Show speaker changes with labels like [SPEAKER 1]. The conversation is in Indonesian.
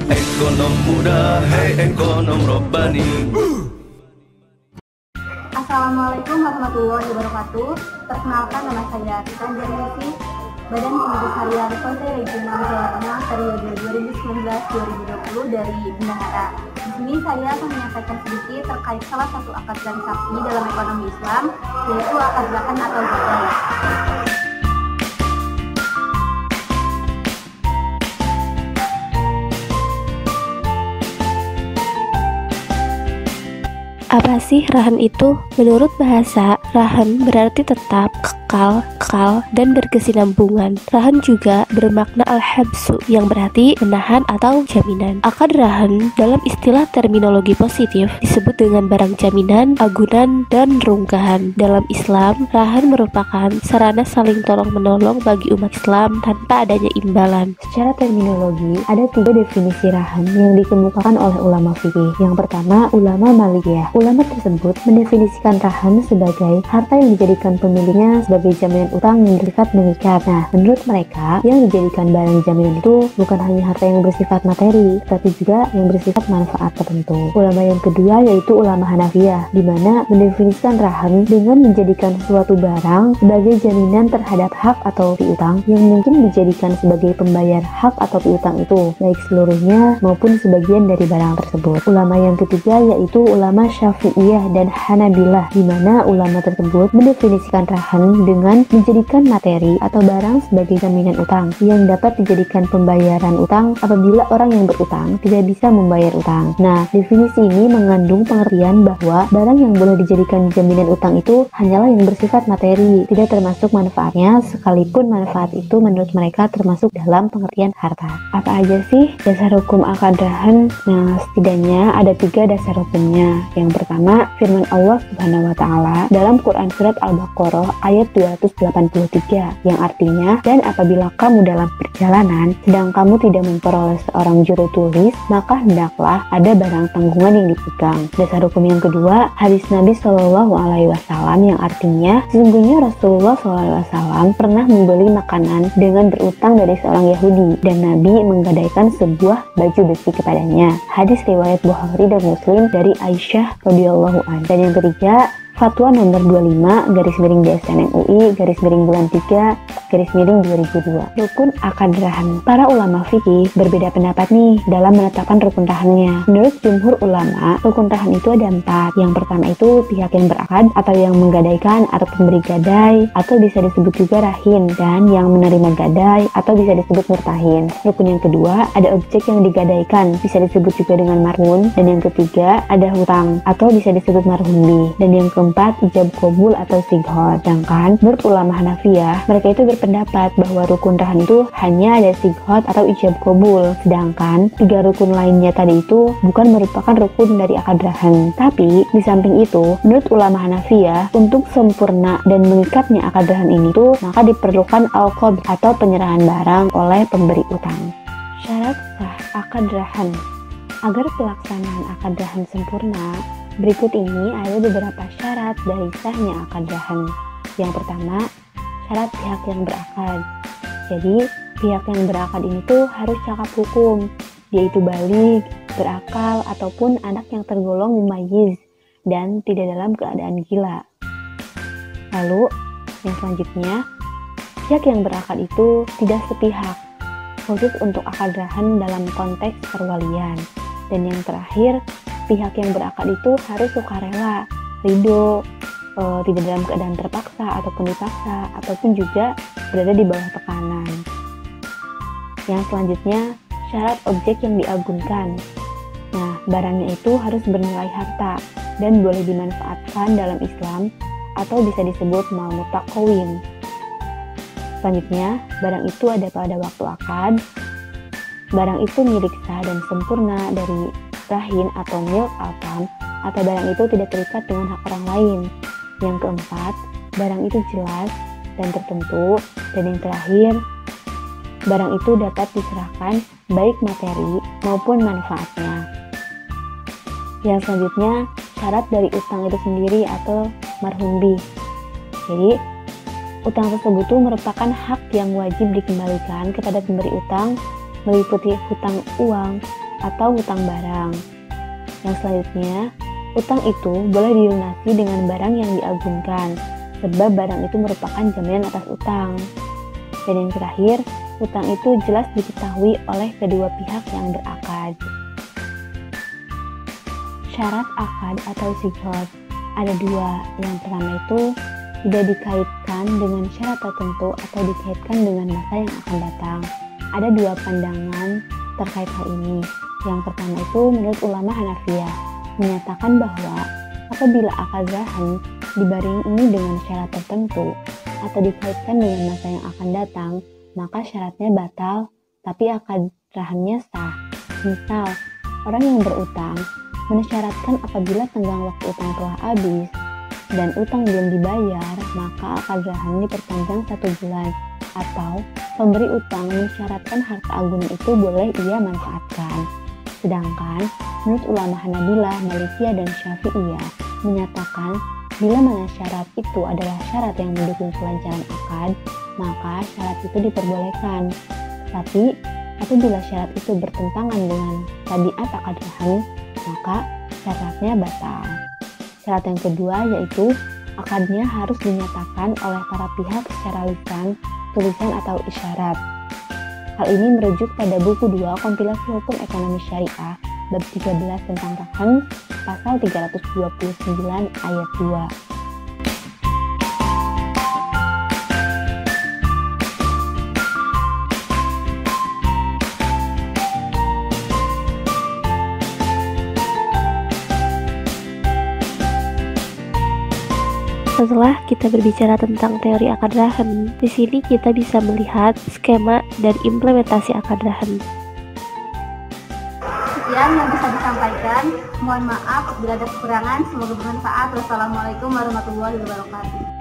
[SPEAKER 1] Ekonom muda, hey ekonom robbani.
[SPEAKER 2] Assalamualaikum warahmatullahi wabarakatuh. Perkenalkan, nama saya Titan Jarnisi, Badan Pengurus Harian Konte Regional Jawa Tengah periode 2019-2020 dari Bendahara. Di sini saya akan menyampaikan sedikit terkait salah satu akad transaksi dalam ekonomi Islam, yaitu akad zakat atau zakat.
[SPEAKER 3] Apa sih rahan itu? Menurut bahasa, rahan berarti tetap, kekal, dan berkesinambungan. Rahan juga bermakna al-habsu, yang berarti menahan atau jaminan. Akad rahan dalam istilah terminologi positif disebut dengan barang jaminan, agunan, dan runggahan. Dalam Islam, rahan merupakan sarana saling tolong-menolong bagi umat Islam tanpa adanya imbalan. Secara terminologi, ada 3 definisi rahan yang dikemukakan oleh ulama fikih. Yang pertama, ulama Malikiyah. Ulama tersebut mendefinisikan rahan sebagai harta yang dijadikan pemiliknya sebagai jaminan utang yang bersifat mengikat. Nah, menurut mereka, yang dijadikan barang jaminan itu bukan hanya harta yang bersifat materi, tapi juga yang bersifat manfaat tertentu. Ulama yang kedua yaitu ulama Hanafiyah, di mana mendefinisikan rahan dengan menjadikan suatu barang sebagai jaminan terhadap hak atau piutang yang mungkin dijadikan sebagai pembayar hak atau piutang itu, baik seluruhnya maupun sebagian dari barang tersebut. Ulama yang ketiga yaitu ulama Syafi'iyah dan Hanabilah, di mana ulama tersebut mendefinisikan rahan dengan menjadikan materi atau barang sebagai jaminan utang yang dapat dijadikan pembayaran utang apabila orang yang berutang tidak bisa membayar utang. Nah, definisi ini mengandung pengertian bahwa barang yang boleh dijadikan jaminan utang itu hanyalah yang bersifat materi, tidak termasuk manfaatnya, sekalipun manfaat itu menurut mereka termasuk dalam pengertian harta. Apa aja sih dasar hukum akad rahan? Nah, setidaknya ada 3 dasar hukumnya. Yang pertama, firman Allah Subhanahu wa Ta'ala dalam Quran Surat Al-Baqarah ayat 283, yang artinya, dan apabila kamu dalam perjalanan sedang kamu tidak memperoleh seorang juru tulis, maka hendaklah ada barang tanggungan yang dipegang. Dasar hukum yang kedua, hadis Nabi SAW yang artinya, sesungguhnya Rasulullah SAW pernah membeli makanan dengan berutang dari seorang Yahudi, dan Nabi menggadaikan sebuah baju besi kepadanya. Hadis riwayat Bukhari dan Muslim dari Aisyah radhiyallahu anha. Dan yang ketiga, Fatwa nomor 25/DSN MUI bulan 3 2002. Rukun akad rahan. Para ulama fikih berbeda pendapat nih dalam menetapkan rukun rahannya. Menurut jumhur ulama, rukun rahan itu ada 4. Yang pertama itu pihak yang berakad atau yang menggadaikan atau pemberi gadai, atau bisa disebut juga rahin, dan yang menerima gadai atau bisa disebut murtahin. Rukun yang kedua ada objek yang digadaikan, bisa disebut juga dengan marhun. Dan yang ketiga ada hutang atau bisa disebut marhumbi. Dan yang keempat ijab qabul atau sighot. Sedangkan menurut ulama Hanafiyah, mereka itu berpendapat bahwa rukun rahan itu hanya ada sighot atau ijab qabul. Sedangkan 3 rukun lainnya tadi itu bukan merupakan rukun dari akad rahan. Tapi di samping itu, menurut ulama Hanafiyah, untuk sempurna dan mengikatnya akad rahan ini tuh maka diperlukan al-qabd atau penyerahan barang oleh pemberi utang. Syarat sah akad rahan. Agar pelaksanaan akad rahan sempurna, berikut ini ada beberapa syarat dari sahnya akad rahan. Yang pertama, syarat pihak yang berakad. Jadi, pihak yang berakad ini tuh harus cakap hukum. Dia itu baligh, berakal, ataupun anak yang tergolong mumayyiz dan tidak dalam keadaan gila. Lalu, yang selanjutnya, pihak yang berakad itu tidak sepihak, khusus untuk akad rahan dalam konteks perwalian. Dan yang terakhir, pihak yang berakad itu harus sukarela, ridho, tidak dalam keadaan terpaksa ataupun dipaksa, ataupun juga berada di bawah tekanan. Yang selanjutnya, syarat objek yang diagunkan. Nah, barangnya itu harus bernilai harta dan boleh dimanfaatkan dalam Islam atau bisa disebut mal mutaqawwim. Selanjutnya, barang itu ada pada waktu akad. Barang itu milik sah dan sempurna dari rahin atau milk altam, atau barang itu tidak terikat dengan hak orang lain. Yang keempat, barang itu jelas dan tertentu. Dan yang terakhir, barang itu dapat diserahkan baik materi maupun manfaatnya. Yang selanjutnya, syarat dari utang itu sendiri atau marhumbi. Jadi, utang tersebut merupakan hak yang wajib dikembalikan kepada pemberi utang, meliputi hutang uang,
[SPEAKER 4] atau hutang barang. Yang selanjutnya, utang itu boleh dilunasi dengan barang yang diagunkan, sebab barang itu merupakan jaminan atas utang. Dan yang terakhir, utang itu jelas diketahui oleh kedua pihak yang berakad. Syarat akad atau sighot ada dua. Yang pertama itu tidak dikaitkan dengan syarat tertentu atau dikaitkan dengan masa yang akan datang. Ada dua pandangan terkait hal ini. Yang pertama itu menurut ulama Hanafiyah menyatakan bahwa apabila akad rahan dibarengi dengan syarat tertentu atau dikaitkan dengan masa yang akan datang, maka syaratnya batal tapi akad rahannya sah. Misal, orang yang berutang mensyaratkan apabila tenggang waktu utang telah habis dan utang belum dibayar, maka akad rahan diperpanjang 1 bulan. Atau pemberi utang mensyaratkan harta agunan itu boleh ia manfaatkan. Sedangkan menurut ulama Hanabilah, Malikiyah, dan Syafi'iyah menyatakan bila mana syarat itu adalah syarat yang mendukung kelancaran akad, maka syarat itu diperbolehkan. Tapi apabila syarat itu bertentangan dengan tabiat akad rahan, maka syaratnya batal. Syarat yang kedua yaitu akadnya harus dinyatakan oleh para pihak secara lisan, tulisan, atau isyarat. Hal ini merujuk pada buku 2 Kompilasi Hukum Ekonomi Syariah bab 13 tentang rahan, pasal 329 ayat 2.
[SPEAKER 3] Setelah kita berbicara tentang teori akad rahan, di sini kita bisa melihat skema dan implementasi akad rahan.
[SPEAKER 2] Sekian yang bisa disampaikan. Mohon maaf bila ada kekurangan. Semoga bermanfaat. Wassalamualaikum warahmatullahi wabarakatuh.